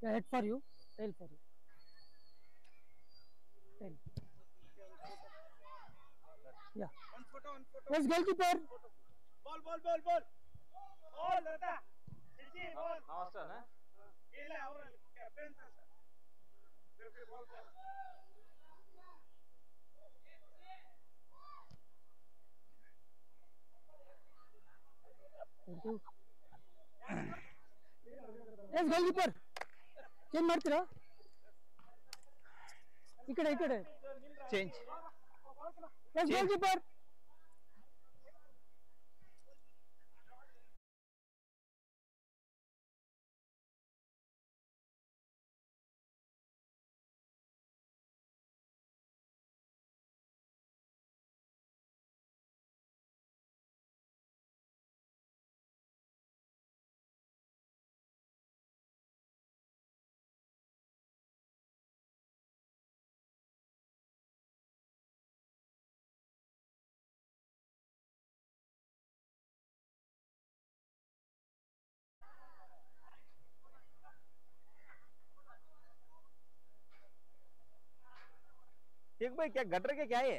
Yeah, head for you, tail for you, tail. Yeah. One photo, one photo. Yes, goalkeeper. Ball, ball, ball, ball. Ball, Lata. Sixty, ball. ನಮಸ್ತೆ ಇಲ್ಲ ಅವರ captain sir ball ball Thank you. Yes, goalkeeper. Change ಮಾಡ್ತೀರಾ ಈ ಕಡೆ change S goalkeeper एक भाई क्या gutter के क्या है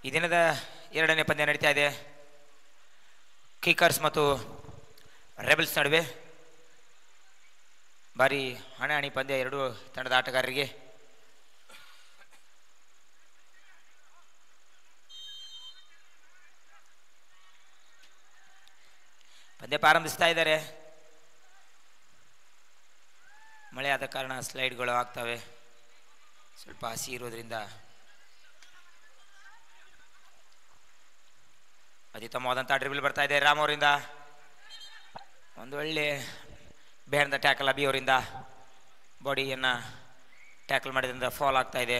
ಈ ದಿನದ ಎರಡನೇ ಪಂದ್ಯ ನಡೀತಾ ಇದೆ ಕಿಕರ್ಸ್ ಮತ್ತು ರೆಬಲ್ಸ್ ನಡುವೆ ಭಾರಿ ಹಣಾಹಣಿ ಪಂದ್ಯ ಎರಡೂ ತಂಡದ ಆಟಗಾರರಿಗೆ ಪಂದ್ಯ ಪ್ರಾರಂಭಿಸ್ತಾ ಇದ್ದಾರೆ ಮಳೆ ಆದ ಕಾರಣ ಸ್ಲೈಡ್ಗಳು ಆಗ್ತವೆ ಸ್ವಲ್ಪ ಹಸಿ ಇರೋದ್ರಿಂದ ಅತ್ಯುತ್ತಮವಾದಂಥ ಡ್ರಿಬಲ್ ಬರ್ತಾ ಇದೆ ರಾಮ್ ಅವರಿಂದ ಒಂದು ಒಳ್ಳೆ ಬೇಹಂದ ಟ್ಯಾಕಲ್ ಅಬಿ ಅವರಿಂದ ಬಾಡಿಯನ್ನು ಟ್ಯಾಕಲ್ ಮಾಡಿದ್ರಿಂದ ಫಾಲ್ ಆಗ್ತಾ ಇದೆ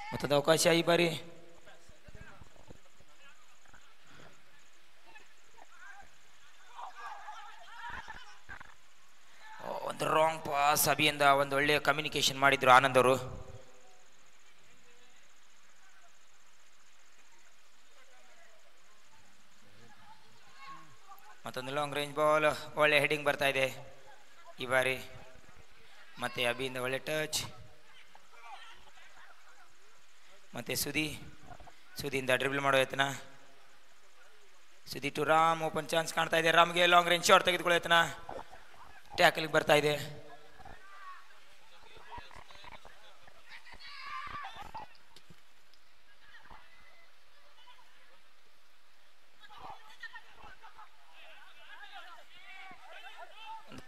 ಮತ್ತೊಂದು ಅವಕಾಶ ಈ ಬಾರಿ ಒಂದು ರಾಂಗ್ ಪಾಸ್ ಅಬಿಯಿಂದ ಒಂದು ಒಳ್ಳೆಯ ಕಮ್ಯುನಿಕೇಶನ್ ಮಾಡಿದ್ರು ಆನಂದ್ ಅವರು ಮತ್ತೊಂದು ಲಾಂಗ್ ರೇಂಜ್ ಬಾಲ್ ಒಳ್ಳೆ ಹೆಡಿಂಗ್ ಬರ್ತಾ ಇದೆ ಈ ಬಾರಿ ಮತ್ತೆ ಅಬಿಯಿಂದ ಒಳ್ಳೆ ಟಚ್ ಮತ್ತೆ ಸುದಿಯಿಂದ ಡ್ರಿಬಲ್ ಮಾಡೋ ಯತ್ನ ಸುದಿ ಟು ರಾಮ್ ಓಪನ್ ಚಾನ್ಸ್ ಕಾಣ್ತಾ ಇದೆ ರಾಮ್ಗೆ ಲಾಂಗ್ ರೇಂಜ್ ಶಾಟ್ ತೆಗೆದುಕೊಳ್ಳೋ ಯತ್ನ ಟ್ಯಾಕಲ್ಗೆ ಬರ್ತಾ ಇದೆ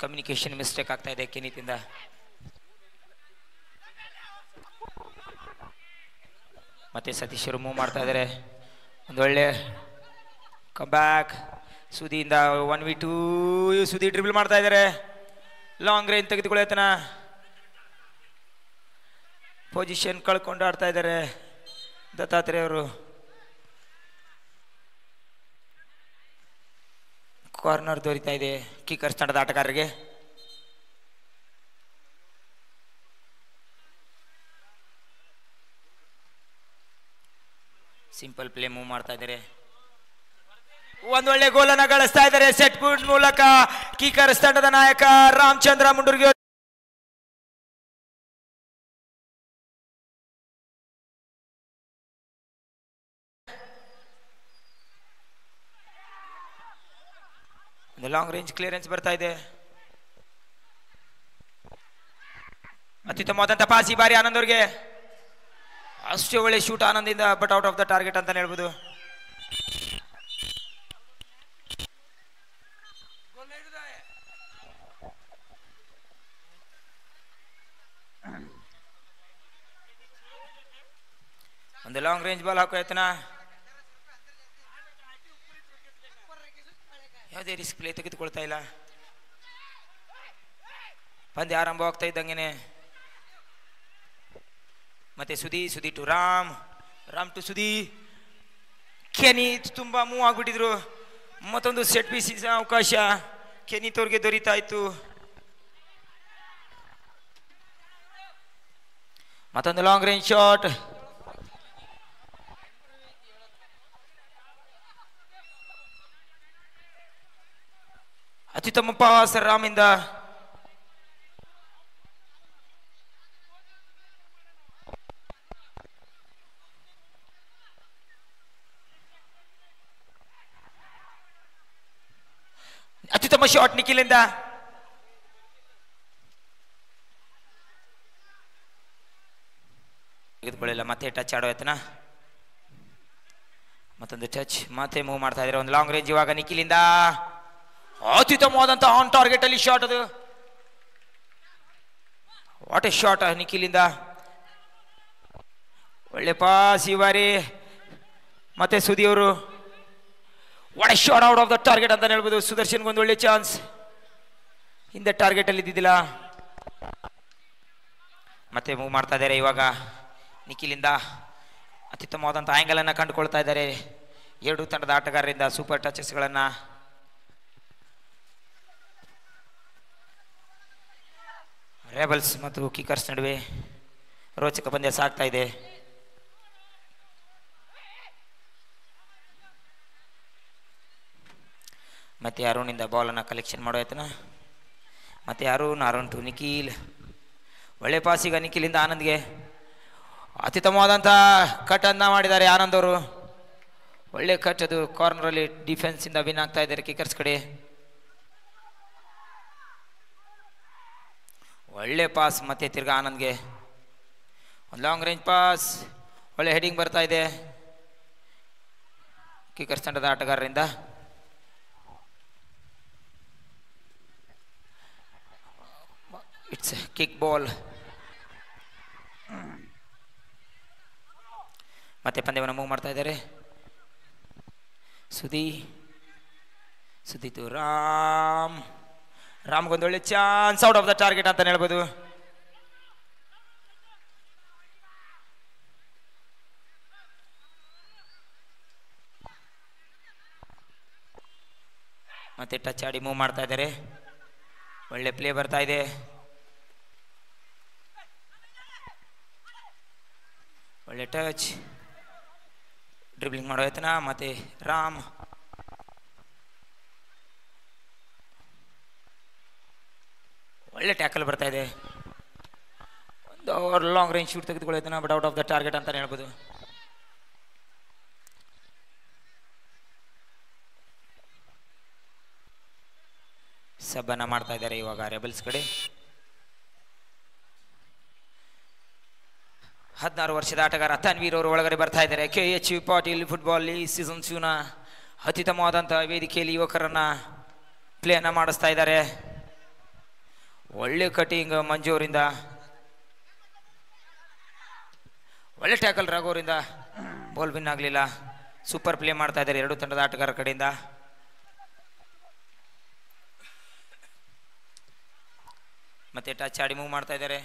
ಕಮ್ಯುನಿಕೇಶನ್ ಮಿಸ್ಟೇಕ್ ಆಗ್ತಾ ಇದೆ ಕೆನಿತಿಂದ. ಮತ್ತೆ ಸತೀಶರು ಮೂವ್ ಮಾಡ್ತಾ ಇದ್ದಾರೆ. ಒಂದೊಳ್ಳೆ ಕಮ್ಬ್ಯಾಕ್ ಸುದಿಯಿಂದ 1v2. ಸುದಿ ಡ್ರಿಬಲ್ ಮಾಡ್ತಾ ಇದ್ದಾರೆ. ಲಾಂಗ್ ರೇಂಜ್ ತೆಗೆದುಕೊಳ್ಳೋತನ ಪೊಸಿಷನ್ ಕಳ್ಕೊಂಡು ಆಡ್ತಾ ಇದ್ದಾರೆ ದತ್ತಾತ್ರೇಯ ಅವರು. ಕಾರ್ನರ್ ದೊರೀತಾ ಇದೆ ಕಿಕ್ಕರ್ಸ್ ತಂಡದ ಆಟಗಾರರಿಗೆ. ಸಿಂಪಲ್ ಪ್ಲೇ ಮೂವ್ ಮಾಡ್ತಾ ಇದ್ದಾರೆ. ಒಂದೊಳ್ಳೆ ಗೋಲನ್ನ ಗಳಿಸ್ತಾ ಇದ್ದಾರೆ ಸೆಟ್ ಪುಟ್ ಮೂಲಕ ಕಿಕ್ಕರ್ಸ್ ತಂಡದ ನಾಯಕ ರಾಮಚಂದ್ರ ಮುಂಡರ್ಗಿ. ಒಂದು ಲಾಂಗ್ ರೇಂಜ್ ಕ್ಲಿಯರೆನ್ಸ್ ಬರ್ತಾ ಇದೆ. ಅತ್ಯುತ್ತಮವಾದಂತ ಪಾಸ್ ಈ ಬಾರಿ ಆನಂದ್ ಅವ್ರಿಗೆ. ಅಷ್ಟೇ ಒಳ್ಳೆ ಶೂಟ್ ಆನಂದಿಂದ, but out of the target ಅಂತ ಹೇಳ್ಬೋದು. ಒಂದು ಲಾಂಗ್ ರೇಂಜ್ ಬಾಲ್ ಹಾಕೋ ಯತ್ನ. ಯಾವುದೇ ರಿಸ್ಕ್ ಪ್ಲೇ ತೆಗೆದುಕೊಳ್ತಾ ಇಲ್ಲ. ಪಂದ್ಯ ಆರಂಭವಾಗ್ತಾ ಇದ್ದಂಗೆನೆ ಮತ್ತೆ ಸುದಿ ಟು ರಾಮ್ ಟು ಸುದಿ. ಕೆನಿ ತುಂಬಾ ಮೂವ್ ಆಗ್ಬಿಟ್ಟಿದ್ರು. ಮತ್ತೊಂದು ಸೆಟ್ ಪೀಸ್ ಅವಕಾಶ ಕೆನಿತ್ ಅವ್ರಿಗೆ ದೊರೀತಾ ಇತ್ತು. ಮತ್ತೊಂದು ಲಾಂಗ್ ರೇಂಜ್ ಶಾಟ್. ಅತ್ಯುತ್ತಮ ಪಾಸ್ ರಾಮಿಂದ. ಅತ್ಯುತ್ತಮ ಶಾಟ್ ನಿಖಿಲಿಂದ. ತೆಗೆದುಕೊಳ್ಳಿಲ್ಲ. ಮತ್ತೆ ಟಚ್ ಆಡೋ ಯತ್ನ. ಮತ್ತೊಂದು ಟಚ್. ಮತ್ತೆ ಮೂವ್ ಮಾಡ್ತಾ ಇದ್ದಾರೆ. ಒಂದು ಲಾಂಗ್ ರೇಂಜ್ ಇವಾಗ ನಿಖಿಲಿಂದ. ಅತ್ಯುತ್ತಮವಾದಂತ ಆನ್ ಟಾರ್ಗೆಟ್ ಅಲ್ಲಿ ಶಾಟ್ ಅದು. ವಾಟ್ ಎ ಶಾಟ್ ನಿಖಿಲಿಂದ. ಒಳ್ಳೆ ಪಾಸ್ ಈ ಬಾರಿ. ಮತ್ತೆ ಸುದಿ ಅವರು what a shot out of the target ಅಂತ ಹೇಳ್ಬೋದು. ಸುದರ್ಶನ್ಗೆ ಒಂದು ಒಳ್ಳೆ ಚಾನ್ಸ್. ಹಿಂದೆ ಟಾರ್ಗೆಟ್ ಅಲ್ಲಿ ಇದ್ದಿದ್ದಿಲ್ಲ. ಮತ್ತೆ ಮೂವ್ ಮಾಡ್ತಾ ಇದ್ದಾರೆ ಇವಾಗ ನಿಖಿಲಿಂದ. ಅತ್ಯುತ್ತಮವಾದಂಥ ಆಂಗಲ್ ಅನ್ನ ಕಂಡುಕೊಳ್ತಾ ಇದ್ದಾರೆ ಎರಡು ತಂಡದ ಆಟಗಾರರಿಂದ. ಸೂಪರ್ ಟಚಸ್ಗಳನ್ನ. ರೆಬಲ್ಸ್ ಮತ್ತು ಕಿಕ್ಕರ್ಸ್ ನಡುವೆ ರೋಚಕ ಪಂದ್ಯ ಸಾಗ್ತಾ ಇದೆ. ಮತ್ತೆ ಅರುಣಿಂದ ಬಾಲನ್ನು ಕಲೆಕ್ಷನ್ ಮಾಡೋ ಯತ್ನ. ಮತ್ತೆ ಅರುಣ್ ಟು ನಿಖಿಲ್. ಒಳ್ಳೆ ಪಾಸ್ ಈಗ ನಿಖಿಲಿಂದ ಆನಂದ್ಗೆ. ಅತ್ಯುತ್ತಮವಾದಂಥ ಕಟ್ ಅನ್ನ ಮಾಡಿದ್ದಾರೆ ಆನಂದ್ ಅವರು. ಒಳ್ಳೆ ಕಟ್ ಅದು. ಕಾರ್ನರಲ್ಲಿ ಡಿಫೆನ್ಸಿಂದ ವಿನ್ ಆಗ್ತಾ ಇದ್ದಾರೆ ಕಿಕ್ಕರ್ಸ್ ಕಡೆ. ಒಳ್ಳೆ ಪಾಸ್ ಮತ್ತೆ ತಿರ್ಗಾ ಆನಂದ್ಗೆ. ಒಂದು ಲಾಂಗ್ ರೇಂಜ್ ಪಾಸ್. ಒಳ್ಳೆ ಹೆಡಿಂಗ್ ಬರ್ತಾ ಇದೆ ಕಿಕ್ಕರ್ಸ್ ತಂಡದ ಆಟಗಾರರಿಂದ. It's kick ball. ಮತ್ತೆ ಪಂದ್ಯವನ್ನು ಮೂವ್ ಮಾಡ್ತಾ ಇದ್ದಾರೆ. ಸುದೀತು ರಾಮ್ಗೊಂದು ಒಳ್ಳೆ chance. Out of the target ಅಂತ ಹೇಳ್ಬೋದು. ಮತ್ತೆ ಟಚ್ ಆಡಿ ಮೂವ್ ಮಾಡ್ತಾ ಇದ್ದಾರೆ. ಒಳ್ಳೆ ಪ್ಲೇ ಬರ್ತಾ ಇದೆ. ಒಳ್ಳೆ ಟಚ್. ಡ್ರಿಬ್ಲಿಂಗ್ ಮಾಡೋ ಯತ್ನ. ಮತ್ತೆ ರಾಮ್. ಒಳ್ಳೆ ಟ್ಯಾಕಲ್ ಬರ್ತಾ ಇದೆ. ಒಂದು ಲಾಂಗ್ ರೇಂಜ್ ಶೂಟ್ ತೆಗೆದುಕೊಳ್ಳೋ ಯತ್ನ, but out of the target ಅಂತ ಹೇಳ್ಬೋದು. ಸಬ್ಬನ್ನ ಮಾಡ್ತಾ ಇದ್ದಾರೆ ಇವಾಗ ರೆಬಲ್ಸ್ ಕಡೆ. 16 ವರ್ಷದ ಆಟಗಾರ ತನ್ವೀರ್ ಅವರು ಒಳಗಡೆ ಬರ್ತಾ ಇದ್ದಾರೆ. KH ಪಾಟೀಲ್ ಫುಟ್ಬಾಲ್ ಸೀಸನ್ 2ನ ಅತ್ಯುತ್ತಮವಾದಂಥ ವೇದಿಕೆಯಲ್ಲಿ ಯುವಕರನ್ನ ಪ್ಲೇಯನ್ನು ಮಾಡಿಸ್ತಾ ಇದ್ದಾರೆ. ಒಳ್ಳೆ ಕಟಿಂಗ್ ಮಂಜು ಅವರಿಂದ. ಒಳ್ಳೆ ಟ್ಯಾಕಲ್ ರಘು ಅವರಿಂದ. ಬಾಲ್ ವಿನ್ ಆಗಲಿಲ್ಲ. ಸೂಪರ್ ಪ್ಲೇ ಮಾಡ್ತಾ ಇದ್ದಾರೆ ಎರಡು ತಂಡದ ಆಟಗಾರರ ಕಡೆಯಿಂದ. ಮತ್ತೆ ಟಚ್ ಆಡಿ ಮೂವ್ ಮಾಡ್ತಾ ಇದ್ದಾರೆ.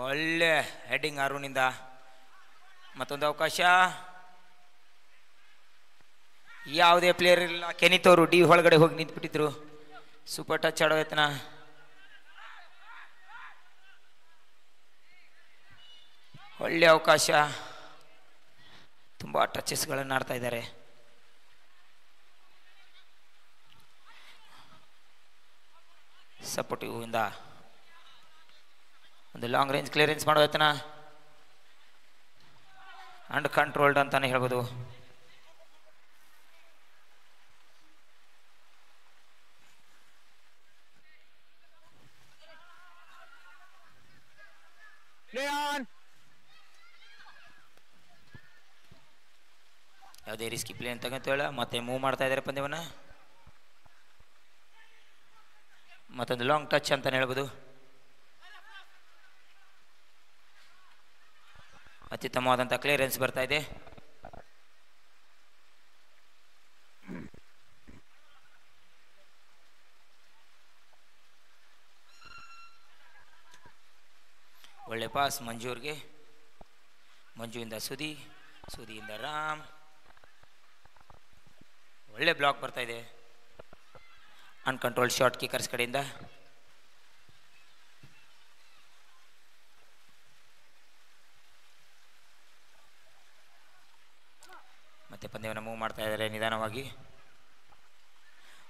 ಒಳ್ಳೆ ಹೆಡ್ಡಿಂಗ್ ಅರುಣಿಂದ. ಮತ್ತೊಂದು ಅವಕಾಶ. ಯಾವುದೇ ಪ್ಲೇಯರ್ ಇಲ್ಲ. ಕೆನಿತ್ ಅವರು ಡಿ ಒಳಗಡೆ ಹೋಗಿ ನಿಂತ್ಬಿಟ್ಟಿದ್ರು. ಸೂಪರ್ ಟಚ್ ಆಡೋ ಯತ್ನ. ಒಳ್ಳೆ ಅವಕಾಶ. ತುಂಬ ಟಚಸ್ಗಳನ್ನು ಆಡ್ತಾ ಇದ್ದಾರೆ. ಸಪೋರ್ಟಿವ್ ಇಂದ ಒಂದು ಲಾಂಗ್ ರೇಂಜ್ ಕ್ಲಿಯರೆನ್ಸ್ ಮಾಡೋ ಯತ್ನ. ಅಂಡ್ ಕಂಟ್ರೋಲ್ಡ್ ಅಂತಾನೆ ಹೇಳ್ಬೋದು. ಯಾವುದೇ ರಿಸ್ಕಿ ಪ್ಲೇ ಅಂತ ಹೇಳ ಮತ್ತೆ ಮೂವ್ ಮಾಡ್ತಾ ಇದ್ದಾರೆ ಪಂದ್ಯವನ್ನ. ಮತ್ತೊಂದು ಲಾಂಗ್ ಟಚ್ ಅಂತಾನೆ ಹೇಳ್ಬೋದು. ಅತ್ಯುತ್ತಮವಾದಂಥ ಕ್ಲಿಯರೆನ್ಸ್ ಬರ್ತಾ ಇದೆ. ಒಳ್ಳೆ ಪಾಸ್ ಮಂಜೂರ್ಗೆ. ಮಂಜುವಿಂದ ಸುದಿ, ಸುದಿಯಿಂದ ರಾಮ್. ಒಳ್ಳೆ ಬ್ಲಾಕ್ ಬರ್ತಾ ಇದೆ ಅನ್ಕಂಟ್ರೋಲ್ಡ್ ಶಾರ್ಟ್ ಕಿಕರ್ಸ್ ಕಡೆಯಿಂದ. ಮತ್ತೆ ಪಂದ್ಯವನ್ನು ಮೂವ್ ಮಾಡ್ತಾ ಇದ್ದಾರೆ ನಿಧಾನವಾಗಿ.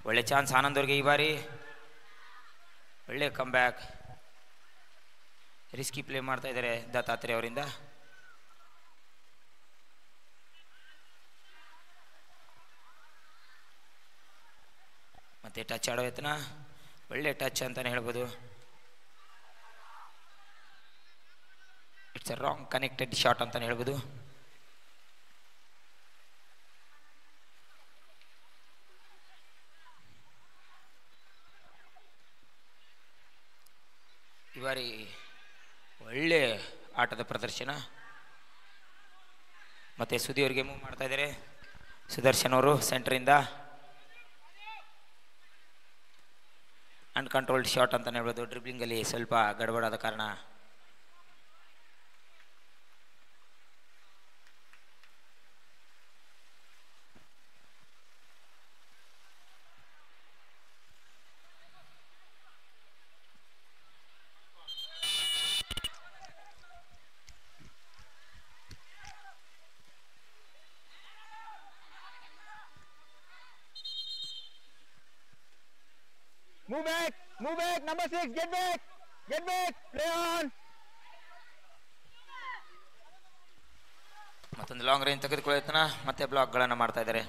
ಒಳ್ಳೆ ಚಾನ್ಸ್ ಆನಂದ್ ಅವ್ರಿಗೆ ಈ ಬಾರಿ. ಒಳ್ಳೆ ಕಮ್ ಬ್ಯಾಕ್. ರಿಸ್ಕಿ ಪ್ಲೇ ಮಾಡ್ತಾ ಇದ್ದಾರೆ ದತ್ತಾತ್ರೇಯ ಅವರಿಂದ. ಮತ್ತೆ ಟಚ್ ಆಡೋ ಯತ್ನ. ಒಳ್ಳೆ ಟಚ್ ಅಂತಾನೆ ಹೇಳ್ಬೋದು. It's a wrong connected shot ಅಂತಾನೆ ಹೇಳ್ಬೋದು. ಈ ಬಾರಿ ಒಳ್ಳೆ ಆಟದ ಪ್ರದರ್ಶನ. ಮತ್ತೆ ಸುದಿಯವರಿಗೆ ಮೂವ್ ಮಾಡ್ತಾ ಇದ್ದಾರೆ. ಸುದರ್ಶನ್ ಅವರು ಸೆಂಟರಿಂದ. ಅನ್ಕಂಟ್ರೋಲ್ಡ್ ಶಾಟ್ ಅಂತಾನೆ ಹೇಳ್ಬೋದು. ಡ್ರಿಬ್ಲಿಂಗಲ್ಲಿ ಸ್ವಲ್ಪ ಗಡಬಡಾದ ಕಾರಣ Move back, number 6, get back, play on. ಮತ್ತೊಂದು ಲಾಂಗ್ ರೇಂಜ್ ತೆಗೆದುಕೊಳ್ಳುತ್ತಾನ. ಮತ್ತೆ ಬ್ಲಾಕ್ಗಳನ್ನು ಮಾಡ್ತಾ ಇದ್ದಾರೆ.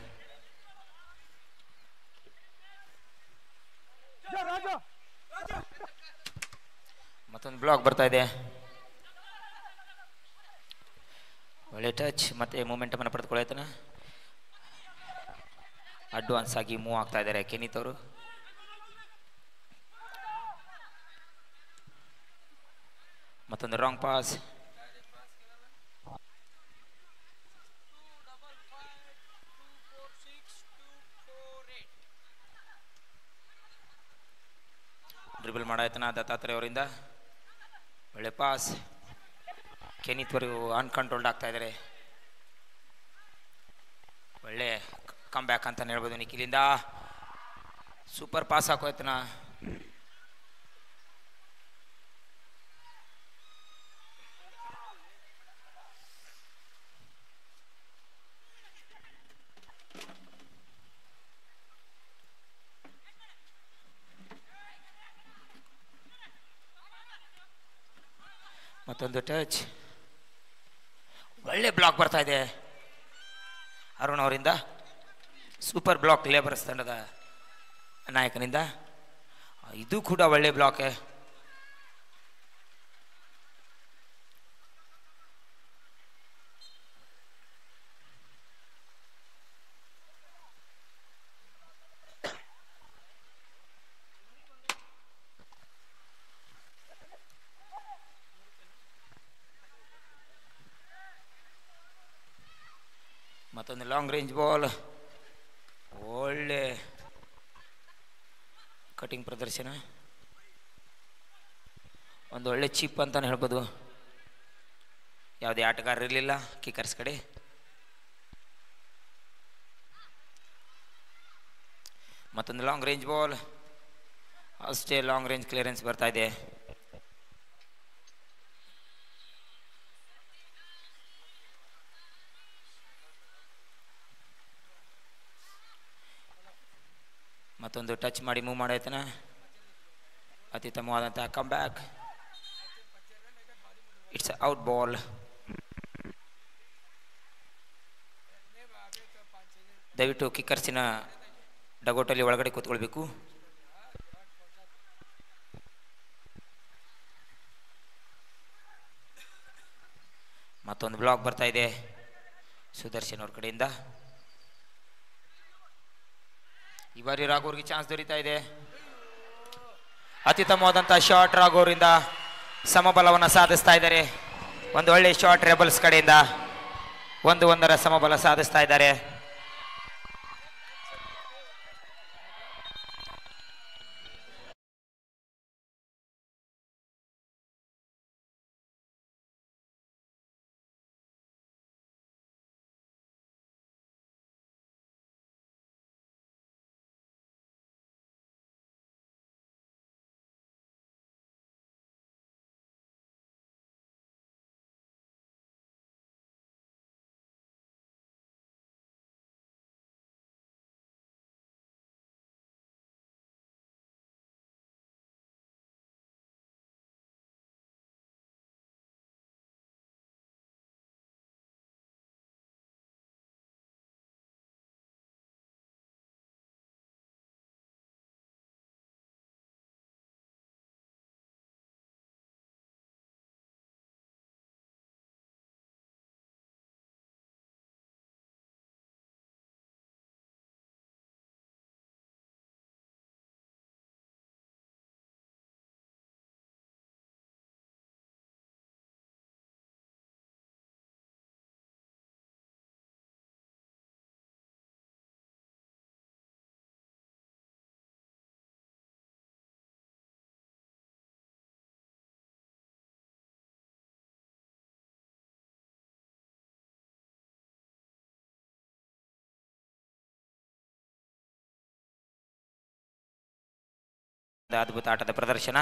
ಮತ್ತೊಂದು ಬ್ಲಾಕ್ ಬರ್ತಾ ಇದೆ. ಒಳ್ಳೆ ಟಚ್. ಮತ್ತೆ ಮೂಮೆಂಟಮ್ ಅನ್ನು ಪಡೆದುಕೊಳ್ಳುತ್ತಾನ. ಅಡ್ವಾನ್ಸ್ ಆಗಿ ಮೂವ್ ಆಗ್ತಾ ಇದ್ದಾರೆ ಕೆನಿತ್ ಅವರು. ಮತ್ತೊಂದು ರಾಂಗ್ ಪಾಸ್. ಡ್ರಿಬಲ್ ಮಾಡಾಯ್ತನ ದತ್ತಾತ್ರೇಯ ಅವರಿಂದ. ಒಳ್ಳೆ ಪಾಸ್. ಕೆನಿತ್ ಅವರು ಅನ್ಕಂಟ್ರೋಲ್ಡ್ ಆಗ್ತಾ ಇದ್ದಾರೆ. ಒಳ್ಳೆ ಕಮ್ ಬ್ಯಾಕ್ ಅಂತಾನೆ ಹೇಳ್ಬೋದು ನಿಖಿಲಿಂದ. Super pass ಹಾಕೋಯ್ತನ. ಮತ್ತೊಂದು ಟಚ್. ಒಳ್ಳೆ ಬ್ಲಾಕ್ ಬರ್ತಾ ಇದೆ ಅರುಣ್ ಅವರಿಂದ. ಸೂಪರ್ ಬ್ಲಾಕ್ ಲೇಬರ್ಸ್ ತಂಡದ ನಾಯಕನಿಂದ. ಇದು ಕೂಡ ಒಳ್ಳೆ ಬ್ಲಾಕ್. ಮತ್ತೊಂದು ಲಾಂಗ್ ರೇಂಜ್ ಬಾಲ್. ಒಳ್ಳೆ ಕಟಿಂಗ್ ಪ್ರದರ್ಶನ, ಒಂದು ಒಳ್ಳೆ ಚಿಪ್ ಅಂತಾನೆ ಹೇಳ್ಬೋದು. ಯಾವುದೇ ಆಟಗಾರರು ಇರಲಿಲ್ಲ ಕಿಕ್ಕರ್ಸ್ ಕಡೆ. ಮತ್ತೊಂದು ಲಾಂಗ್ ರೇಂಜ್ ಬಾಲ್, ಅಷ್ಟೇ ಲಾಂಗ್ ರೇಂಜ್ ಕ್ಲಿಯರೆನ್ಸ್ ಬರ್ತಾ ಇದೆ. ಮತ್ತೊಂದು ಟಚ್ ಮಾಡಿ ಮೂವ್ ಮಾಡಾಯ್ತನ. ಅತ್ಯುತ್ತಮವಾದಂತಹ come back. It's out ball. ದಯವಿಟ್ಟು ಕಿಕ್ಕರ್ಸಿನ ಡಗೋಟಲ್ಲಿ ಒಳಗಡೆ ಕೂತ್ಕೊಳ್ಬೇಕು. ಮತ್ತೊಂದು ಬ್ಲಾಕ್ ಬರ್ತಾ ಇದೆ ಸುದರ್ಶನ್ ಅವ್ರ ಕಡೆಯಿಂದ. ಈ ಬಾರಿ ರಾಘವ್ರಿಗೆ ಚಾನ್ಸ್ ದೊರೀತಾ ಇದೆ. ಅತ್ಯುತ್ತಮವಾದಂಥ ಶಾಟ್ ರಾಘವ್ರಿಂದ ಸಮಬಲವನ್ನು ಸಾಧಿಸ್ತಾ ಇದ್ದಾರೆ. ಒಂದು ಒಳ್ಳೆ ಶಾಟ್ ರೆಬಲ್ಸ್ ಕಡೆಯಿಂದ 1-1 ಸಮಬಲ ಸಾಧಿಸ್ತಾ ಇದ್ದಾರೆ. ಅದ್ಭುತ ಆಟದ ಪ್ರದರ್ಶನ.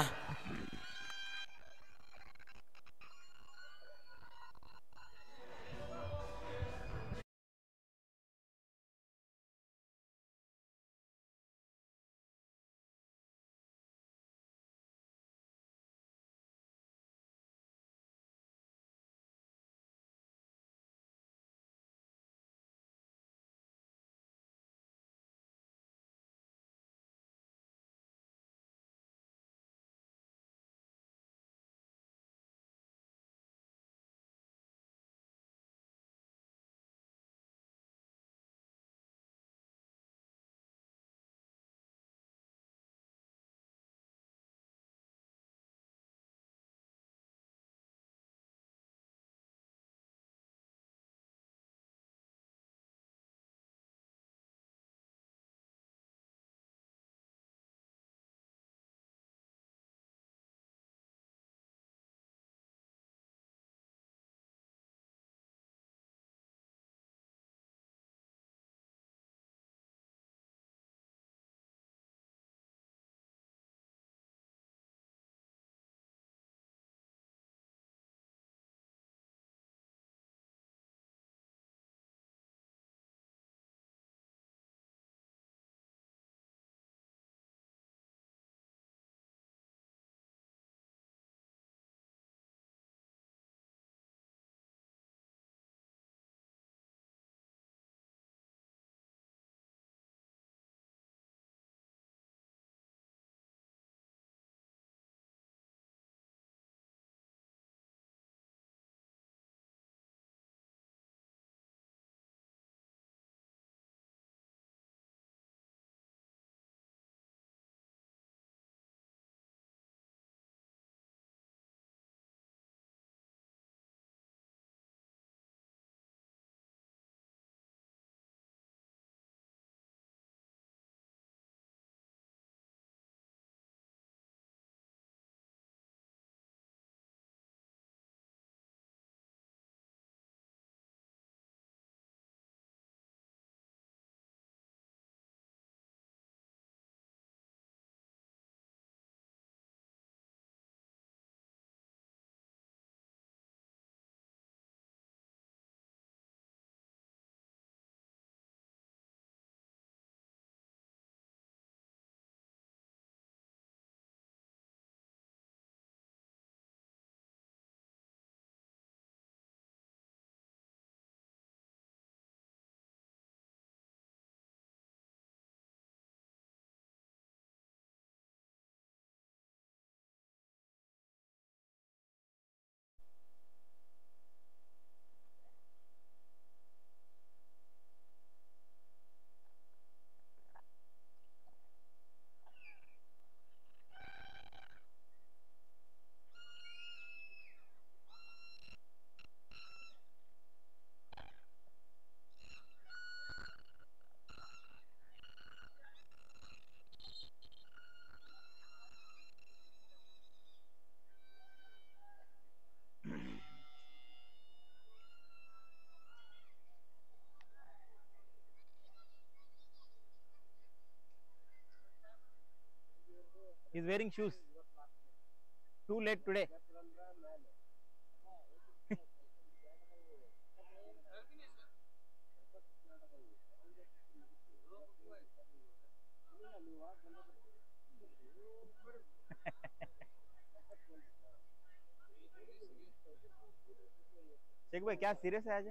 wearing shoes. Too late today. Sheikh भाई क्या सीरियस है आज?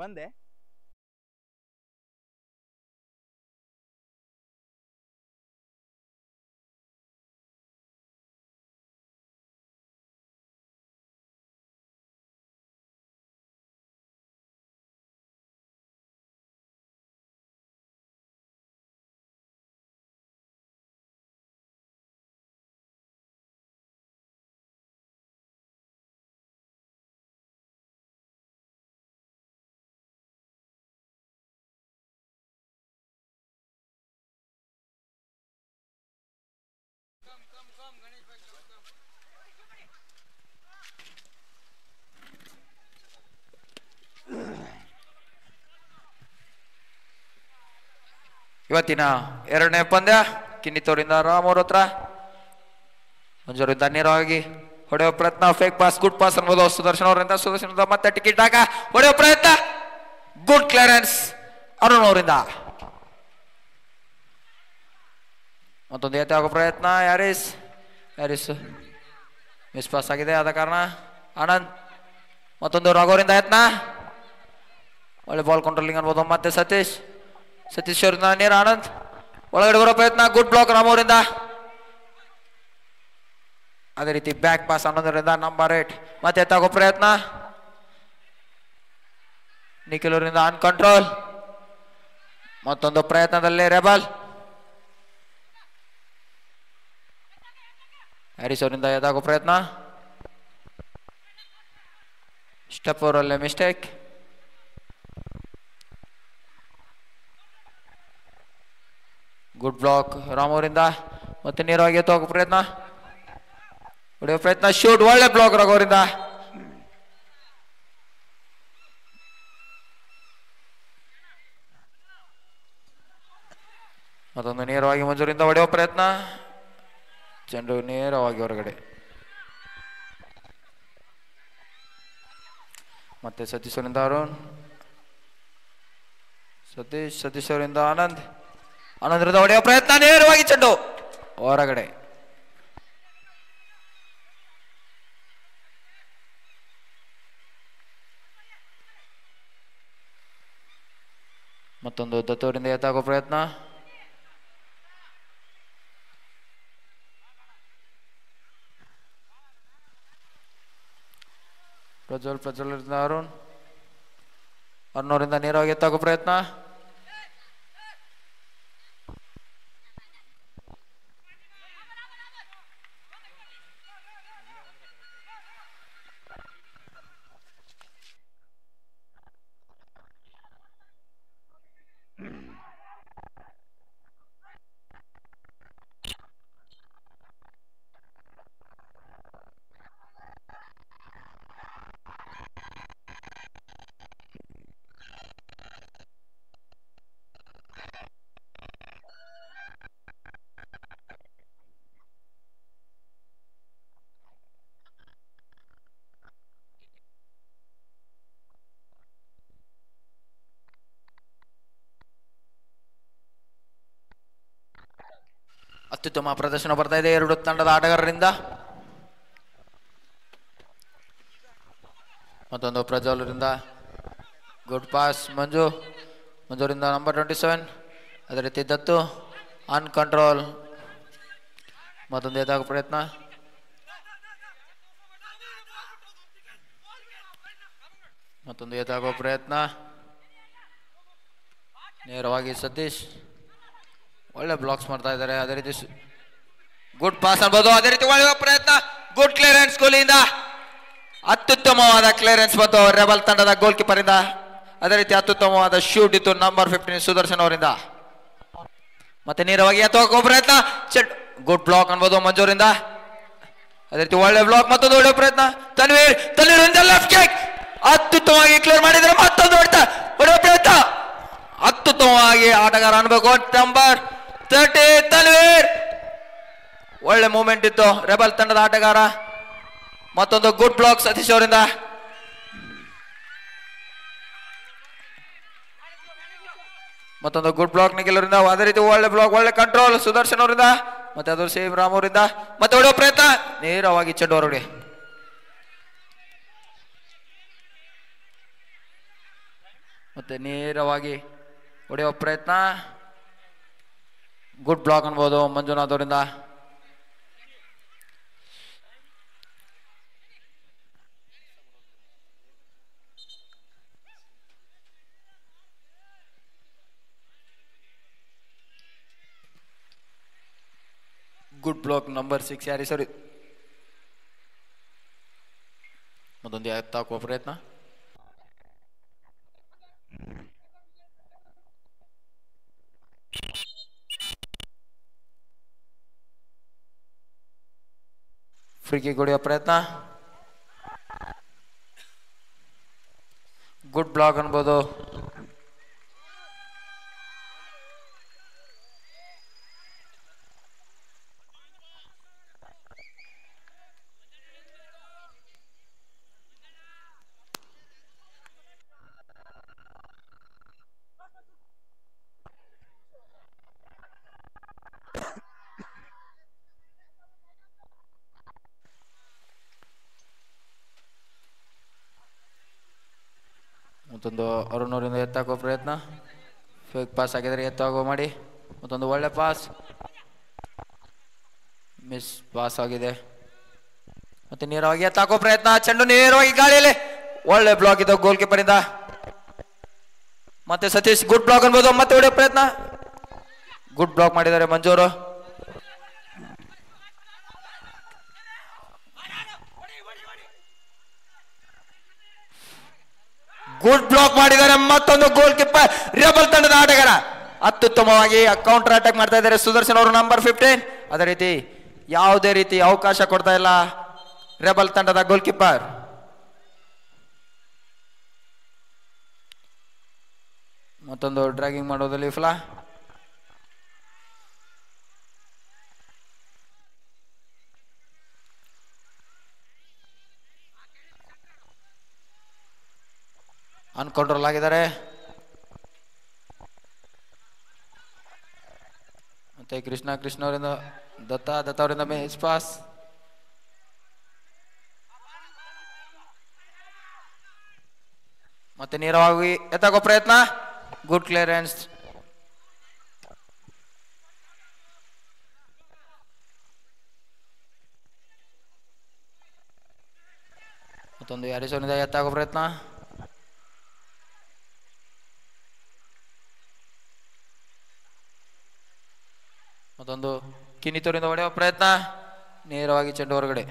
बंद है? ಇವತ್ತಿನ ಎರಡನೇ ಪಂದ್ಯ ಕಿನ್ನಿತೋರಿಂದ ರಾಮ್ ಅವ್ರ ಹತ್ರ ಮಂಜೂರಿಂದ ನೇರವಾಗಿ ಹೊಡೆಯುವ ಪ್ರಯತ್ನ, ಫೇಕ್ ಪಾಸ್, ಗುಡ್ ಪಾಸ್ ಅನ್ಬೋದು ಸುದರ್ಶನ್ ಅವರಿಂದ. ಸುದರ್ಶನ್ ಮತ್ತೆ ಟಿಕೆಟ್ ಹಾಕ ಹೊಡೆಯುವ ಪ್ರಯತ್ನ, ಗುಡ್ ಕ್ಲಿಯರೆನ್ಸ್ ಅರುಣ್ ಅವರಿಂದ. ಮತ್ತೊಂದು ಏತ ಆಗೋ ಪ್ರಯತ್ನ, ಯಾರಿಸ್ ಮಿಸ್ ಪಾಸ್ ಆಗಿದೆ, ಆದ ಕಾರಣ ಆನಂದ್. ಮತ್ತೊಂದು ರಘುವರಿಂದ ಯತ್ನ, ಒಳ್ಳೆ ಬಾಲ್ ಕಂಟ್ರೋಲಿಂಗ್ ಅನ್ಬೋದು. ಮತ್ತೆ ಸತೀಶ್ ಅವರಿಂದ ನೇರ ಆನಂದ್, ಒಳಗಡೆ ಬರೋ ಪ್ರಯತ್ನ, ಗುಡ್ ಬ್ಲಾಕ್ ರಾಮ್ ಅವರಿಂದ. ಅದೇ ರೀತಿ ಬ್ಯಾಕ್ ಪಾಸ್ ಅನ್ನೋದರಿಂದ ನಂಬರ್ 8 ಮತ್ತೆ ಎತ್ತಾಗೋ ಪ್ರಯತ್ನ, ನಿಖಿಲ್ ಅವರಿಂದ ಆನ್ ಕಂಟ್ರೋಲ್. ಮತ್ತೊಂದು ಪ್ರಯತ್ನದಲ್ಲಿ ರೆಬಲ್, ಹ್ಯಾರಿಸ್ ಅವರಿಂದ ಎತ್ತಾಗೋ ಪ್ರಯತ್ನ, ಸ್ಟೆಪ್ ಅವರಲ್ಲೇ ಮಿಸ್ಟೇಕ್. ಗುಡ್ ಬ್ಲಾಕ್ ರಾಮ್ ಅವರಿಂದ. ಮತ್ತೆ ನೇರವಾಗಿ ಎತ್ತುವ ಪ್ರಯತ್ನ, ಹೊಡೆಯುವ ಪ್ರಯತ್ನ, ಶೂಟ್, ಒಳ್ಳೆ ಬ್ಲಾಕ್ ರಘು ಅವರಿಂದ. ಮತ್ತೊಂದು ನೇರವಾಗಿ ಮಂಜೂರಿಂದ ಹೊಡೆಯುವ ಪ್ರಯತ್ನ, ಚೆಂಡು ನೇರವಾಗಿ ಹೊರಗಡೆ. ಮತ್ತೆ ಸತೀಶ್ ಅವರಿಂದ ಅರುಣ್, ಸತೀಶ್ ಅವರಿಂದ ಆನಂದ್ ಹೊಡೆಯುವ ಪ್ರಯತ್ನ, ನೇರವಾಗಿ ಚೆಂಡು ಹೊರಗಡೆ. ಮತ್ತೊಂದು ದತ್ತವರಿಂದ ಎತ್ತಾಗೋ ಪ್ರಯತ್ನ, ಪ್ರಜ್ವಲ್ ಅರುಣ್ ಅವರಿಂದ ನೇರವಾಗಿ ಎತ್ತಾಗೋ ಪ್ರಯತ್ನ, ಅತ್ಯುತ್ತಮ ಪ್ರದರ್ಶನ ಬರ್ತಾ ಇದೆ ಎರಡು ತಂಡದ ಆಟಗಾರರಿಂದ. ಮತ್ತೊಂದು ಪ್ರಜ್ವಲರಿಂದ ಗುಡ್ ಪಾಸ್, ಮಂಜೂರಿಂದ ನಂಬರ್ 27. ಅದೇ ರೀತಿ ದತ್ತು ಆನ್ ಕಂಟ್ರೋಲ್. ಮತ್ತೊಂದು ಎತ್ತಾಗೋ ಪ್ರಯತ್ನ, ನೇರವಾಗಿ ಸತೀಶ್, ಒಳ್ಳೆ ಬ್ಲಾಕ್ಸ್ ಮಾಡ್ತಾ ಇದ್ದಾರೆ. ಅದೇ ರೀತಿ ಗುಡ್ ಪಾಸ್ ಅನ್ಬೋದು. ಅದೇ ರೀತಿ ಒಳ್ಳೆಯ ಪ್ರಯತ್ನ, ಗುಡ್ ಕ್ಲಿಯರೆನ್ಸ್ ಕೊಹ್ಲಿಯಿಂದ. ಅತ್ಯುತ್ತಮವಾದ ಕ್ಲಿಯರೆನ್ಸ್ ಬಂತು ರೆಬಲ್ ತಂಡದ ಗೋಲ್ ಕೀಪರ್ ಇಂದ. ಅದೇ ರೀತಿ ಅತ್ಯುತ್ತಮವಾದ ಶೂಟ್ ಇತ್ತು ನಂಬರ್ 15 ಸುದರ್ಶನ್ ಅವರಿಂದ. ಮತ್ತೆ ನೇರವಾಗಿ ಎತ್ತುವ ಪ್ರಯತ್ನ, ಗುಡ್ ಬ್ಲಾಕ್ ಅನ್ಬೋದು ಮಂಜೂರಿಂದ. ಅದೇ ರೀತಿ ಒಳ್ಳೆ ಬ್ಲಾಕ್, ಮತ್ತೊಂದು ಒಳ್ಳೆ ಪ್ರಯತ್ನ, ತನ್ವೀರ್ ಲೆಫ್ಟ್ ಕಿಕ್ ಅತ್ಯುತ್ತಮವಾಗಿ ಕ್ಲಿಯರ್ ಮಾಡಿದ್ರೆ. ಮತ್ತೊಂದು ಹೊಡೆಯುವ ಪ್ರಯತ್ನ, ಅತ್ಯುತ್ತಮವಾಗಿ ಆಟಗಾರ ಅನ್ಬೇಕು. ನಂಬರ್ 30 ತನ್ವೀರ್. ಒಳ್ಳೆ ಮೂವ್ಮೆಂಟ್ ಇತ್ತು ರೆಬಲ್ ತಂಡದ ಆಟಗಾರ. ಮತ್ತೊಂದು ಗುಡ್ ಬ್ಲಾಕ್ ಸತೀಶ್ ಅವರಿಂದ. ಮತ್ತೊಂದು ಗುಡ್ ಬ್ಲಾಕ್ ನಿಖಿಲ್ ಅವರಿಂದ. ಅದೇ ರೀತಿ ಒಳ್ಳೆ ಬ್ಲಾಕ್, ಒಳ್ಳೆ ಕಂಟ್ರೋಲ್ ಸುದರ್ಶನ್ ಅವರಿಂದ. ಮತ್ತೆ ಅದು ಸೇಮ್ ರಾಮ್ ಅವರಿಂದ. ಮತ್ತೆ ಹೊಡೆಯುವ ಪ್ರಯತ್ನ, ನೇರವಾಗಿ ಚೆಂಡು ಹೊರಗಡೆ. ಮತ್ತೆ ನೇರವಾಗಿ ಹೊಡೆಯುವ ಪ್ರಯತ್ನ, ಗುಡ್ ಬ್ಲಾಕ್ ಅನ್ಬೋದು ಮಂಜುನಾಥ್ ಅವರಿಂದ. ಗುಡ್ ಬ್ಲಾಕ್ ನಂಬರ್ 6 ಯಾರಿ ಸರಿ. ಮತ್ತೊಂದು ಎತ್ತಾಕುವ ಪ್ರಯತ್ನ, ಫ್ರೀ ಹೊಡೆಯುವ ಪ್ರಯತ್ನ, ಗುಡ್ ಬ್ಲಾಕ್ ಅನ್ಬೋದು. ಮತ್ತೊಂದು ಅರುಣ್ ಅವರಿಂದ ಎತ್ತಾಕೋ ಪ್ರಯತ್ನ, ಫೇಕ್ ಪಾಸ್ ಆಗಿದ್ರೆ ಎತ್ತಾಗೋ ಮಾಡಿ. ಮತ್ತೊಂದು ಒಳ್ಳೆ ಪಾಸ್, ಮಿಸ್ ಪಾಸ್ ಆಗಿದೆ. ಮತ್ತೆ ನೇರವಾಗಿ ಎತ್ತಾಕೋ ಪ್ರಯತ್ನ, ಚೆಂಡು ನೇರವಾಗಿ ಗಾಳಿಯಲ್ಲಿ. ಒಳ್ಳೆ ಬ್ಲಾಕ್ ಇದ್ದು ಗೋಲ್ ಕೀಪರ್ ಇಂದ. ಮತ್ತೆ ಸತೀಶ್ ಗುಡ್ ಬ್ಲಾಕ್ ಅನ್ಬೋದು. ಮತ್ತೆ ಹೊಡೆಯೋ ಪ್ರಯತ್ನ, ಗುಡ್ ಬ್ಲಾಕ್ ಮಾಡಿದ್ದಾರೆ ಮಂಜೂರು. ಗುಡ್ ಬ್ಲಾಕ್ ಮಾಡಿದ್ದಾರೆ. ಮತ್ತೊಂದು ಗೋಲ್ ಕೀಪರ್ ರೆಬಲ್ ತಂಡದ ಆಟಗಾರ ಅತ್ಯುತ್ತಮವಾಗಿ ಕೌಂಟರ್ ಅಟ್ಯಾಕ್ ಮಾಡ್ತಾ ಇದ್ದಾರೆ ಸುದರ್ಶನ್ ಅವರು ನಂಬರ್ 15. ಅದೇ ರೀತಿ ಯಾವುದೇ ರೀತಿ ಅವಕಾಶ ಕೊಡ್ತಾ ಇಲ್ಲ ರೆಬಲ್ ತಂಡದ ಗೋಲ್ ಕೀಪರ್. ಮತ್ತೊಂದು ಡ್ರ್ಯಾಗಿಂಗ್ ಮಾಡೋದಲ್ಲಿ ವಿಫಲ. ಅನ್ಕಂಟ್ರೋಲ್ ಆಗಿದ್ದಾರೆ. ಮತ್ತೆ ಕೃಷ್ಣ ಅವರಿಂದ ದತ್ತ ಅವರಿಂದ ಮಿಸ್ ಪಾಸ್. ಮತ್ತೆ ನೇರವಾಗಿ ಎತ್ತಾಕೋ ಪ್ರಯತ್ನ, ಗುಡ್ ಕ್ಲಿಯರೆನ್ಸ್. ಮತ್ತೊಂದು ಯಾರೀಸ್ ಅವರಿಂದ ಎತ್ತಾಕೋ ಪ್ರಯತ್ನ, ಮತ್ತೊಂದು ಕಿನಿತೂರಿಂದ ಹೊಡೆಯುವ ಪ್ರಯತ್ನ, ನೇರವಾಗಿ ಚೆಂಡು ಹೊರಗಡೆ.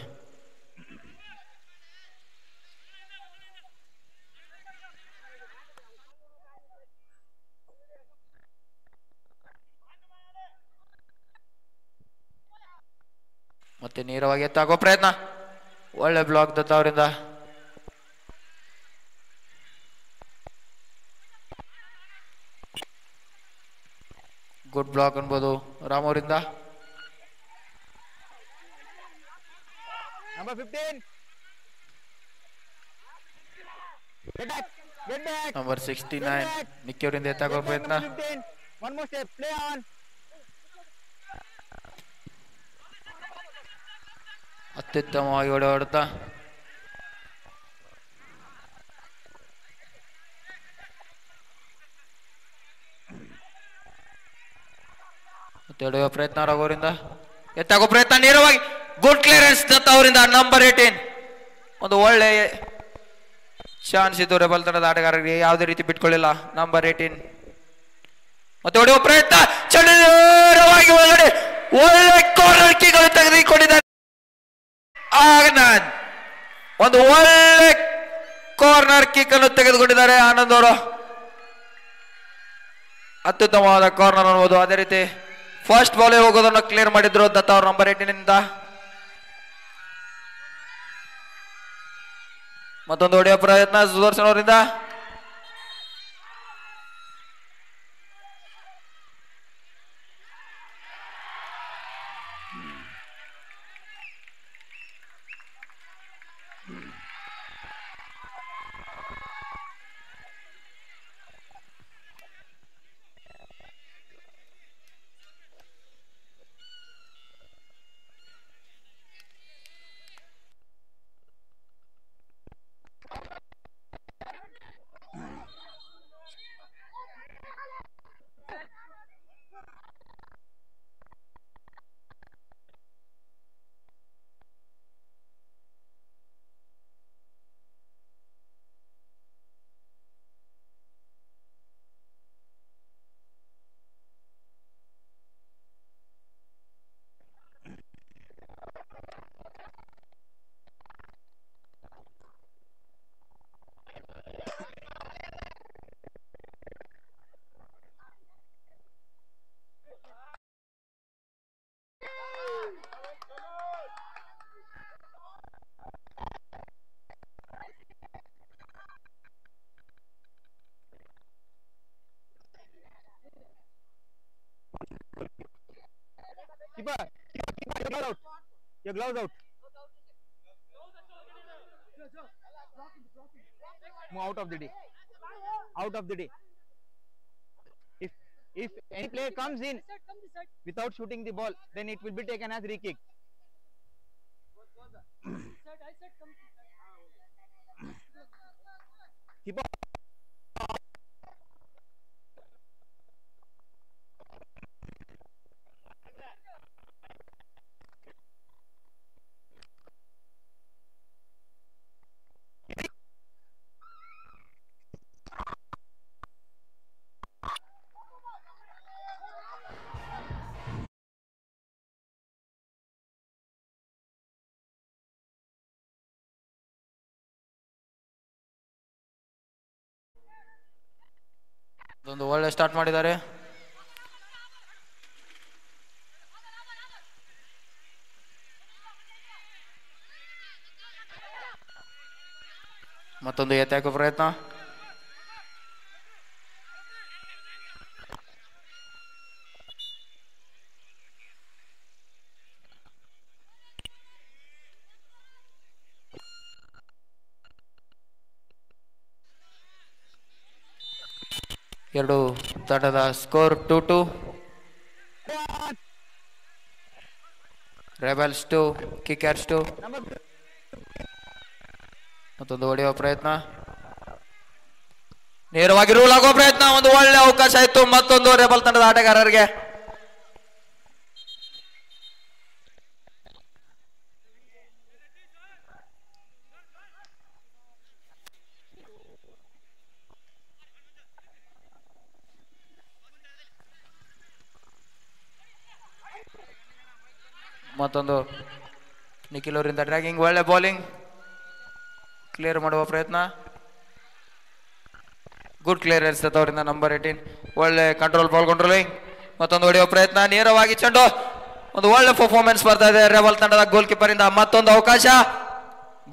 ಮತ್ತೆ ನೇರವಾಗಿ ಎತ್ತಾಕೋ ಪ್ರಯತ್ನ, ಒಳ್ಳೆ ಬ್ಲಾಕ್ ದತ್ತ ಅವರಿಂದ. ಗುಡ್ ಬ್ಲಾಕ್ ಅನ್ಬೋದು ರಾಮ್ ಅವರಿಂದ. Number 15. Get back. ನಂಬರ್ 69 ನಿಕ್ಕಿ ಅವರಿಂದ ಎತ್ತಾಕೋ ಪ್ರಯತ್ನ. 15. One more step. Play on. ಅತ್ಯುತ್ತಮವಾಗಿ ಹೊಡೆಯುತ್ತಾ ಮತ್ತೆ ಹೊಡೆಯುವ ಪ್ರಯತ್ನ ರಘುವರಿಂದ. ಎತ್ತಾಕೋ ಪ್ರಯತ್ನ, ನೇರವಾಗಿ ಗುಡ್ ಕ್ಲಿಯರೆನ್ಸ್ ದತ್ತ ಅವರಿಂದ ನಂಬರ್ 18. ಒಂದು ಒಳ್ಳೆ ಚಾನ್ಸ್ ಇತ್ತು ರೆಬಲ್ ತಂಡದ ಆಟಗಾರರಿಗೆ, ಯಾವುದೇ ರೀತಿ ಬಿಟ್ಕೊಳ್ಳಿಲ್ಲ ನಂಬರ್ 18. ಮತ್ತೆ ಹೊಡೆಯುವ ಪ್ರಯತ್ನ, ಚೆಂಡು ನೇರವಾಗಿ ಒಳಗಡೆ. ಒಳ್ಳೆ ಕಾರ್ನರ್ ಕಿಕ್ ತೆಗೆದುಕೊಂಡಿದ್ದಾರೆ ಆನಂದ್. ಒಂದು ಒಳ್ಳೆ ಕಾರ್ನರ್ ಕಿಕ್ ಅನ್ನು ತೆಗೆದುಕೊಂಡಿದ್ದಾರೆ ಆನಂದ್ ಅವರು. ಅತ್ಯುತ್ತಮವಾದ ಕಾರ್ನರ್ ಅನ್ನಬಹುದು. ಅದೇ ರೀತಿ ಫಸ್ಟ್ ಬಾಲ್ ಹೋಗೋದನ್ನು ಕ್ಲಿಯರ್ ಮಾಡಿದ್ರು ದತ್ತ ಅವರು ನಂಬರ್ 18 ಮತ್ತೊಂದು ಹೊಡೆಯುವ ಪ್ರಯತ್ನ ಸುದರ್ಶನ್ ಅವರಿಂದ. Keeper, your glove out. Your gloves out. Move out of the D. Out of the D. If any player comes in without shooting the ball, then it will be taken as re-kick. Keeper. ಒಂದು ಒಳ್ಳೆ start ಮಾಡಿದ್ದಾರೆ. ಮತ್ತೊಂದು ಎತ್ತಿ ಹಾಕೋ ಪ್ರಯತ್ನ. ಎರಡು ತಂಡದ score 2-2. Rebels 2 ಕಿಕ್ಕರ್ಸ್ 2. ಮತ್ತೊಂದು ಹೊಡೆಯುವ ಪ್ರಯತ್ನ, ನೇರವಾಗಿ ರೂಲ್ ಆಗುವ ಪ್ರಯತ್ನ. ಒಂದು ಒಳ್ಳೆ ಅವಕಾಶ ಇತ್ತು ಮತ್ತೊಂದು ರೆಬಲ್ ತಂಡದ ಆಟಗಾರರಿಗೆ. ಮತ್ತೊಂದು ನಿಖಿಲ್ ಅವರಿಂದ ಡ್ರ್ಯಾಗಿಂಗ್, ಒಳ್ಳೆ ಬೌಲಿಂಗ್, ಕ್ಲಿಯರ್ ಮಾಡುವ ಪ್ರಯತ್ನ. ಗುಡ್ ಕ್ಲಿಯರೆನ್ಸ್ ಅವರಿಂದ ನಂಬರ್ 18. ಒಳ್ಳೆ ಕಂಟ್ರೋಲ್ ಬಾಲ್ ಕಂಟ್ರೋಲಿಂಗ್. ಮತ್ತೊಂದು ಹೊಡೆಯುವ ಪ್ರಯತ್ನ, ನೇರವಾಗಿ ಚೆಂಡು. ಒಂದು ಒಳ್ಳೆ ಪರ್ಫಾರ್ಮೆನ್ಸ್ ಬರ್ತಾ ಇದೆ ರೆಬಲ್ ತಂಡದ ಗೋಲ್ ಕೀಪರ್ ಇಂದ. ಮತ್ತೊಂದು ಅವಕಾಶ,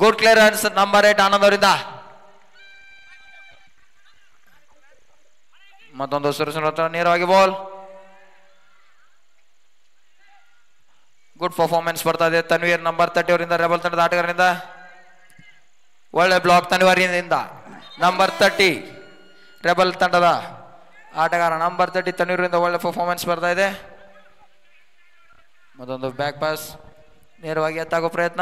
ಗುಡ್ ಕ್ಲಿಯರೆನ್ಸ್ ನಂಬರ್ 8 ಆನಂದ್ ಅವರಿಂದ. ಮತ್ತೊಂದು ಸುರೇಶ್ ನೇರವಾಗಿ ಬಾಲ್. ಗುಡ್ ಪರ್ಫಾರ್ಮೆನ್ಸ್ ಬರ್ತಾ ಇದೆ ತನ್ವೀರ್ ನಂಬರ್ 30 ಅವರಿಂದ ರೆಬಲ್ ತಂಡದ ಆಟಗಾರರಿಂದ. ಒಳ್ಳೆ ಬ್ಲಾಕ್ ತನ್ವೀರಿಂದ. ನಂಬರ್ 30 ರೆಬಲ್ ತಂಡದ ಆಟಗಾರ ನಂಬರ್ 30 ತನ್ವೀರಿಂದ ಒಳ್ಳೆ ಪರ್ಫಾರ್ಮೆನ್ಸ್ ಬರ್ತಾ ಇದೆ. ಮತ್ತೊಂದು ಬ್ಯಾಕ್ ಪಾಸ್, ನೇರವಾಗಿ ಎತ್ತಾಗೋ ಪ್ರಯತ್ನ.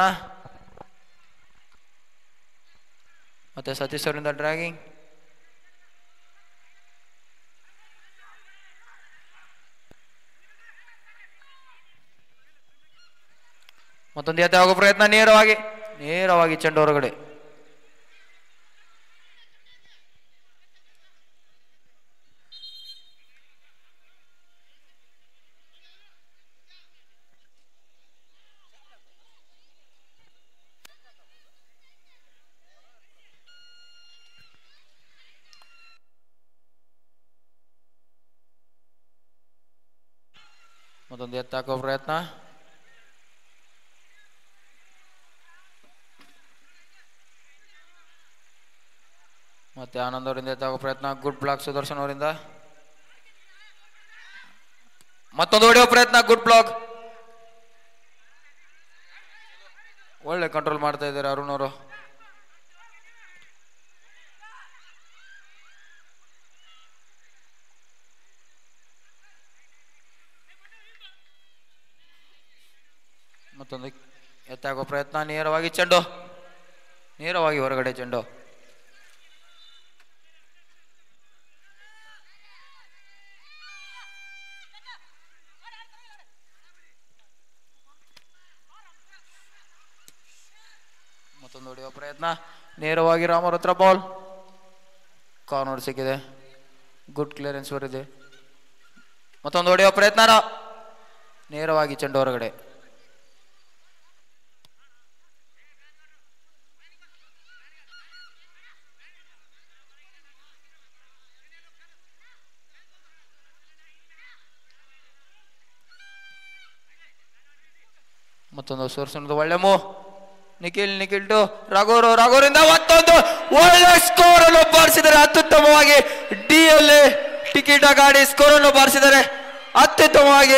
ಮತ್ತೆ ಸತೀಶ್ ಅವರಿಂದ ಡ್ರ್ಯಾಗಿಂಗ್. ಮತ್ತೊಂದು ಎತ್ತೆ ಆಗೋ ಪ್ರಯತ್ನ, ನೇರವಾಗಿ ಚೆಂಡು ಹೊರಗಡೆ. ಮತ್ತೊಂದು ಎತ್ತ ಹಾಕೋ ಪ್ರಯತ್ನ, ಮತ್ತೆ ಆನಂದ್ ಅವರಿಂದ ಎತ್ತಾಗೋ ಪ್ರಯತ್ನ. ಗುಡ್ ಬ್ಲಾಕ್ ಸುದರ್ಶನ್ ಅವರಿಂದ. ಮತ್ತೊಂದು ಹೊಡೆಯೋ ಪ್ರಯತ್ನ, ಗುಡ್ ಬ್ಲಾಕ್. ಒಳ್ಳೆ ಕಂಟ್ರೋಲ್ ಮಾಡ್ತಾ ಇದ್ದಾರೆ ಅರುಣ್ ಅವರು. ಮತ್ತೊಂದು ಎತ್ತಾಗೋ ಪ್ರಯತ್ನ, ನೇರವಾಗಿ ಚೆಂಡು, ನೇರವಾಗಿ ಹೊರಗಡೆ ಚೆಂಡು. ಮತ್ತೊಂದು ಹೊಡೆಯುವ ಪ್ರಯತ್ನ, ನೇರವಾಗಿ ರಾಮರ್ ಹತ್ರ ಬಾಲ್. ಕಾರ್ನರ್ ಸಿಕ್ಕಿದೆ, ಗುಡ್ ಕ್ಲಿಯರೆನ್ಸ್ ಬರಿದೆ. ಮತ್ತೊಂದು ಹೊಡೆಯುವ ಪ್ರಯತ್ನ, ನೇರವಾಗಿ ಚೆಂಡು ಹೊರಗಡೆ. ಮತ್ತೊಂದು ಸೋರ್ಸನದು ಒಳ್ಳೆ ಮೂವ್. ನಿಖಿಲ್ ಟು ರಾಘೋರಿಂದ ಮತ್ತೊಂದು ಒಳ್ಳೆ ಸ್ಕೋರ್ ಅನ್ನು ಬಾರಿಸಿದ್ದಾರೆ. ಅತ್ಯುತ್ತಮವಾಗಿ ಡಿಎಲ್ಎ ಟಿಕೆಟ್ ಗಾಡಿ ಸ್ಕೋರ್ ಅನ್ನು ಬಾರಿಸಿದ್ದಾರೆ. ಅತ್ಯುತ್ತಮವಾಗಿ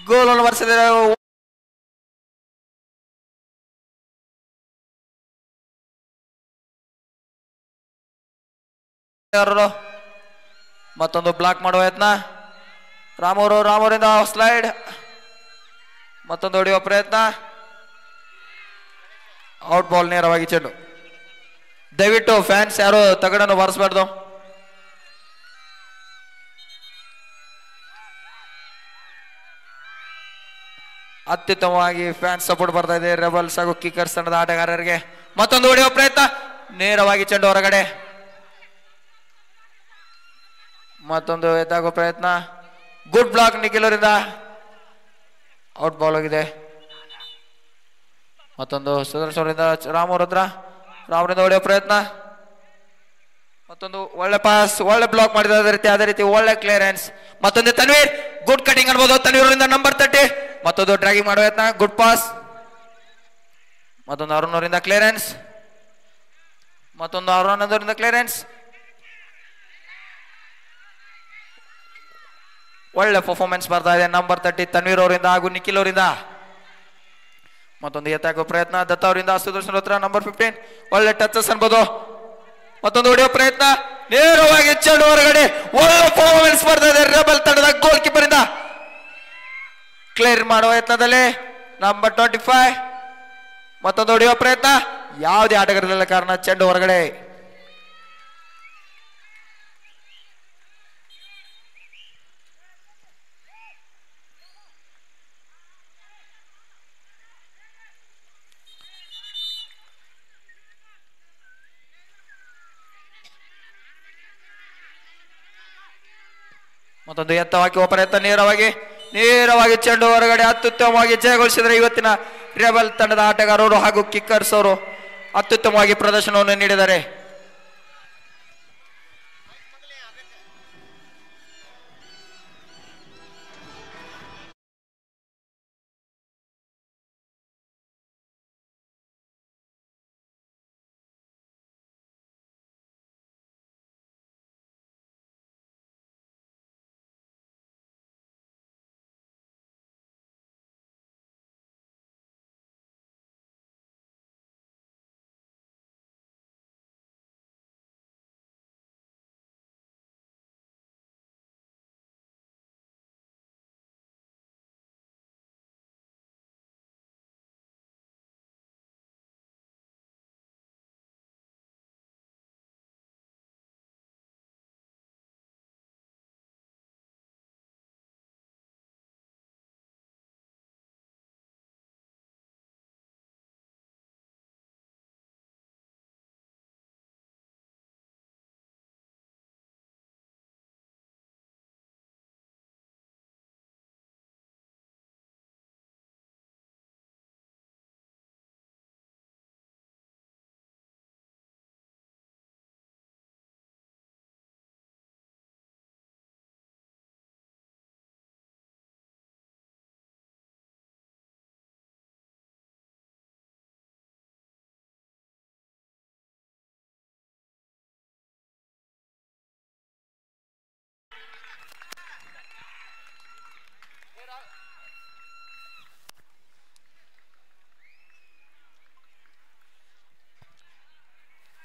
ಗೋಲನ್ನು ಬರ್ಸಿದ್ದಾರೆ. ಮತ್ತೊಂದು ಬ್ಲಾಕ್ ಮಾಡುವ ಯತ್ನ. ರಾಮೂರಿಂದ ಸ್ಲೈಡ್, ಮತ್ತೊಂದು ಹೊಡೆಯುವ ಪ್ರಯತ್ನ. ಔಟ್ ಬಾಲ್, ನೇರವಾಗಿ ಚೆಂಡು. ದಯವಿಟ್ಟು ಫ್ಯಾನ್ಸ್ ಯಾರು ತಗಡನ್ನು ಬಾರಿಸಬಾರ್ದು. ಅತ್ಯುತ್ತಮವಾಗಿ ಫ್ಯಾನ್ಸ್ ಸಪೋರ್ಟ್ ಬರ್ತಾ ಇದೆ ರೆಬಲ್ಸ್ ಹಾಗೂ ಕಿಕ್ಕರ್ಸ್ ತಂಡದ ಆಟಗಾರರಿಗೆ. ಮತ್ತೊಂದು ಹೊಡೆಯುವ ಪ್ರಯತ್ನ, ನೇರವಾಗಿ ಚೆಂಡು ಹೊರಗಡೆ. ಮತ್ತೊಂದು ಎದ್ದಾಗುವ ಪ್ರಯತ್ನ. ಗುಡ್ ಬ್ಲಾಕ್ ನಿಖಿಲ್ ಅವರಿಂದ. ಔಟ್ ಬಾಲ್ ಹೋಗಿದೆ. ಮತ್ತೊಂದು ಸುದರ್ಶನ್ ಅವರಿಂದ ರಾಮರಿಂದ ಹೊಡೆಯುವ ಪ್ರಯತ್ನ. ಮತ್ತೊಂದು ಒಳ್ಳೆ ಪಾಸ್, ಒಳ್ಳೆ ಬ್ಲಾಕ್ ಮಾಡಿದ ಅದೇ ರೀತಿ ಒಳ್ಳೆ ಕ್ಲಿಯರೆನ್ಸ್. ಮತ್ತೊಂದು ತನ್ವೀರ್, ಗುಡ್ ಕಟಿಂಗ್ ಅನ್ಬೋದು ತನ್ವೀರ್ ಅವರಿಂದ. ನಂಬರ್ 30 ಮತ್ತೊಂದು ಡ್ರ್ಯಾಗಿಂಗ್ ಮಾಡುವ ಯತ್ನ. Good pass. ಮತ್ತೊಂದು ಅರುಣ್ ಅವರಿಂದ ಕ್ಲಿಯರೆನ್ಸ್. ಮತ್ತೊಂದು ಅರುಣ್ ಅವರಿಂದ ಕ್ಲಿಯರೆನ್ಸ್. ಒಳ್ಳೆ ಪರ್ಫಾರ್ಮೆನ್ಸ್ ಬರ್ತಾ ಇದೆ ನಂಬರ್ 30 ತನ್ವೀರ್ ಅವರಿಂದ ಹಾಗೂ ನಿಖಿಲ್ ಅವರಿಂದ. ಮತ್ತೊಂದು ಎತ್ತಾಕುವ ಪ್ರಯತ್ನ ದತ್ತ ಅವರಿಂದ. ಸುದರ್ಶನ್ ಹತ್ರ ನಂಬರ್ 15 ಒಳ್ಳೆ ಟಚಸ್ ಅನ್ಬೋದು. ಮತ್ತೊಂದು ಹೊಡೆಯುವ ಪ್ರಯತ್ನ, ನೇರವಾಗಿ ಚೆಂಡು ಹೊರಗಡೆ. ಒಳ್ಳೆ ಪರ್ಫಾರ್ಮೆನ್ಸ್ ಬರ್ತಾ ಇದೆ ರೆಬಲ್ ತಂಡದ ಗೋಲ್ ಕೀಪರ್ ಇಂದ. ಕ್ಲಿಯರ್ ಮಾಡುವ ಯತ್ನದಲ್ಲಿ ನಂಬರ್ 25 ಮತ್ತೊಂದು ಹೊಡೆಯುವ ಪ್ರಯತ್ನ. ಯಾವುದೇ ಆಟಗಾರರಿಲ್ಲ ಕಾರಣ ಚೆಂಡು ಹೊರಗಡೆ. ಮತ್ತೊಂದು ಎತ್ತವಾಗಿ ಪ್ರಯತ್ನ, ನೇರವಾಗಿ ಚೆಂಡು ಹೊರಗಡೆ. ಅತ್ಯುತ್ತಮವಾಗಿ ಜಯಗೊಳಿಸಿದರೆ ಇವತ್ತಿನ ರೆಬಲ್ ತಂಡದ ಆಟಗಾರರು ಹಾಗೂ ಕಿಕ್ಕರ್ಸ್ ಅವರು ಅತ್ಯುತ್ತಮವಾಗಿ ಪ್ರದರ್ಶನವನ್ನು ನೀಡಿದ್ದಾರೆ.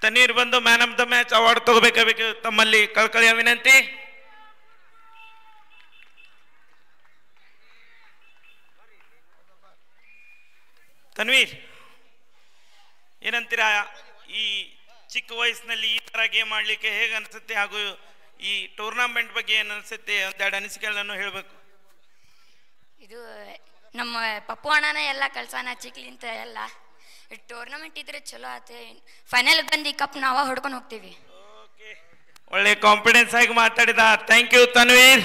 ತನ್ನೀರ್ ಬಂದು man of the match award ತಗೋಬೇಕು ತಮ್ಮಲ್ಲಿ ಕಳಕಳಿಯ ವಿನಂತಿ. ತನ್ವೀರ್, ಏನಂತೀರಾ? ಈ ಚಿಕ್ಕ ವಯಸ್ಸಿನಲ್ಲಿ ಈ ತರ ಗೇಮ್ ಆಡ್ಲಿಕ್ಕೆ ಹೇಗೆ ಅನಿಸುತ್ತೆ, ಹಾಗೂ ಈ ಟೂರ್ನಾಮೆಂಟ್ ಬಗ್ಗೆ ಏನು ಅನಿಸುತ್ತೆ? ಒಂದೆರಡು ಅನಿಸಿಕೆಗಳನ್ನು ಹೇಳಬೇಕು. ಇದು ನಮ್ಮ ಪಪ್ಪು ಅಣ್ಣನ ಎಲ್ಲ ಕಲ್ಸಾನ ಚಿಕ್ಲಿಂತ ಎಲ್ಲ ಟೂರ್ನಮೆಂಟ್ ಇದ್ರೆ ಚಲೋ ಆತೆ. ಫೈನಲ್ ಬಂದು ಈ ಕಪ್ ನಾವ ಹೊಡ್ಕೊಂಡು ಹೋಗ್ತೀವಿ. ಒಳ್ಳೆ ಕಾನ್ಫಿಡೆನ್ಸ್ ಆಗಿ ಮಾತಾಡಿದ. Thank you Tanveer.